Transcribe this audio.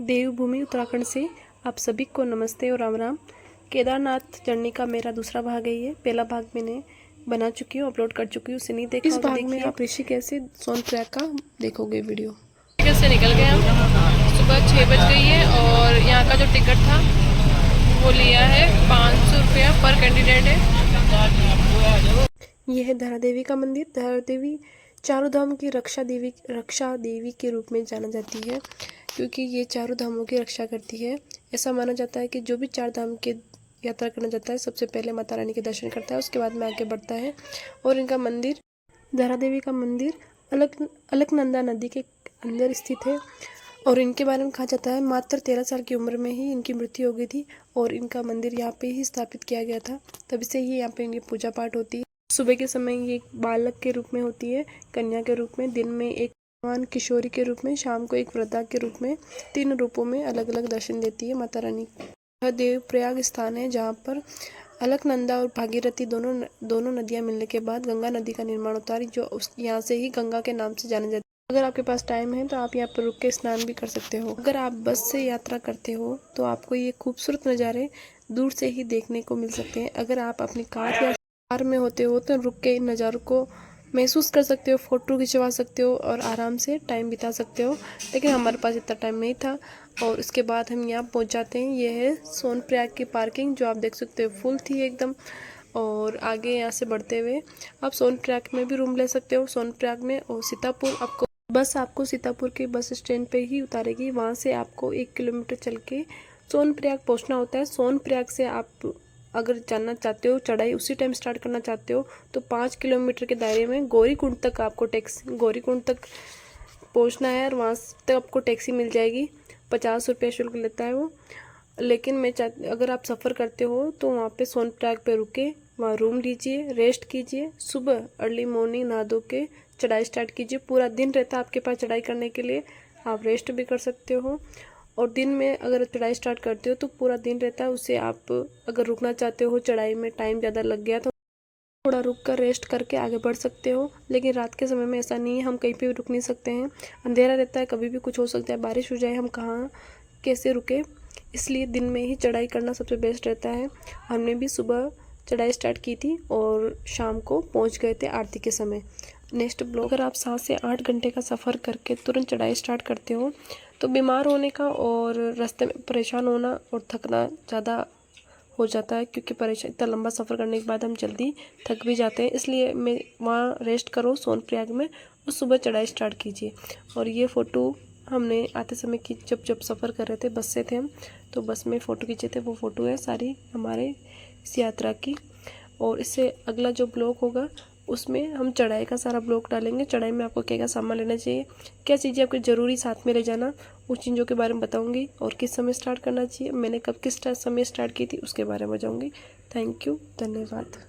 देवभूमि उत्तराखंड से आप सभी को नमस्ते और राम राम। केदारनाथ जर्नी का मेरा दूसरा भाग है। ये पहला भाग मैंने बना चुकी हूँ, अपलोड कर चुकी हूँ, उसे नहीं देखा। इस भाग में आप ऋषिकेश से सोनप्रयाग का देखोगे वीडियो। ऋषिकेश से निकल गए हम, सुबह 6 बज गई है और यहाँ का जो टिकट था वो लिया है 500 रुपया पर कैंडिडेट है। यह है धरा देवी का मंदिर। धरा देवी चारों धाम की रक्षा देवी के रूप में जाना जाती है, क्योंकि ये चारों धामों की रक्षा करती है। ऐसा माना जाता है कि जो भी 4 धाम के यात्रा करना चाहता है सबसे पहले माता रानी के दर्शन करता है, उसके बाद में आगे बढ़ता है। और इनका मंदिर, धरा देवी का मंदिर अलकनंदा नदी के अंदर स्थित है। और इनके बारे में कहा जाता है मात्र 13 साल की उम्र में ही इनकी मृत्यु हो गई थी और इनका मंदिर यहाँ पे ही स्थापित किया गया था। तभी से ही यहाँ पे इनकी पूजा पाठ होती है। सुबह के समय ये एक बालक के रूप में होती है, कन्या के रूप में, दिन में एक जवान किशोरी के रूप में, शाम को एक वृद्धा के रूप में, 3 रूपों में अलग अलग दर्शन देती है माता रानी। यह देवप्रयाग स्थान है जहाँ पर अलकनंदा और भागीरथी दोनों नदियाँ मिलने के बाद गंगा नदी का निर्माण होता है, जो यहाँ से ही गंगा के नाम से जाने जाती है। अगर आपके पास टाइम है तो आप यहाँ पर रुक के स्नान भी कर सकते हो। अगर आप बस से यात्रा करते हो तो आपको ये खूबसूरत नज़ारे दूर से ही देखने को मिल सकते हैं। अगर आप अपनी कार में होते हो तो रुक के नज़ारों को महसूस कर सकते हो, फ़ोटो खिंचवा सकते हो और आराम से टाइम बिता सकते हो। लेकिन हमारे पास इतना टाइम नहीं था और उसके बाद हम यहाँ पहुँच जाते हैं। ये है सोनप्रयाग की पार्किंग, जो आप देख सकते हो फुल थी एकदम। और आगे यहाँ से बढ़ते हुए आप सोनप्रयाग में भी रूम ले सकते हो। सोनप्रयाग में और सीतापुर आपको सीतापुर के बस स्टैंड पे ही उतारेगी। वहाँ से आपको 1 किलोमीटर चल के सोनप्रयाग पहुँचना होता है। सोनप्रयाग से आप अगर जाना चाहते हो, चढ़ाई उसी टाइम स्टार्ट करना चाहते हो तो 5 किलोमीटर के दायरे में गौरीकुंड तक आपको गौरीकुंड तक पहुंचना है और वहाँ तक आपको टैक्सी मिल जाएगी। 50 रुपये शुल्क लेता है वो। लेकिन अगर आप सफ़र करते हो तो वहाँ पे सोनप्रयाग पे रुके, वहाँ रूम लीजिए, रेस्ट कीजिए, सुबह अर्ली मॉर्निंग नहा धो के चढ़ाई स्टार्ट कीजिए। पूरा दिन रहता है आपके पास चढ़ाई करने के लिए, आप रेस्ट भी कर सकते हो। और दिन में अगर चढ़ाई स्टार्ट करते हो तो पूरा दिन रहता है। उससे आप अगर रुकना चाहते हो, चढ़ाई में टाइम ज़्यादा लग गया तो थोड़ा रुक कर रेस्ट करके आगे बढ़ सकते हो। लेकिन रात के समय में ऐसा नहीं है, हम कहीं पे भी रुक नहीं सकते हैं। अंधेरा रहता है, कभी भी कुछ हो सकता है, बारिश हो जाए, हम कहाँ कैसे रुके। इसलिए दिन में ही चढ़ाई करना सबसे बेस्ट रहता है। हमने भी सुबह चढ़ाई स्टार्ट की थी और शाम को पहुँच गए थे आरती के समय। नेक्स्ट ब्लॉग, अगर आप 7 से 8 घंटे का सफ़र करके तुरंत चढ़ाई स्टार्ट करते हो तो बीमार होने का और रास्ते में परेशान होना और थकना ज़्यादा हो जाता है, क्योंकि इतना लंबा सफ़र करने के बाद हम जल्दी थक भी जाते हैं। इसलिए मैं वहाँ रेस्ट करो सोनप्रयाग में और सुबह चढ़ाई स्टार्ट कीजिए। और ये फ़ोटो हमने आते समय की, जब सफ़र कर रहे थे, बस से थे हम तो बस में फ़ोटो खींचे थे। वो फ़ोटो है सारी हमारे इस यात्रा की। और इससे अगला जो ब्लॉग होगा उसमें हम चढ़ाई का सारा ब्लॉग डालेंगे। चढ़ाई में आपको क्या क्या सामान लेना चाहिए, क्या चीज़ें आपको ज़रूरी साथ में ले जाना, उस चीज़ों के बारे में बताऊंगी। और किस समय स्टार्ट करना चाहिए, मैंने कब किस समय स्टार्ट की थी उसके बारे में बताऊंगी। थैंक यू, धन्यवाद।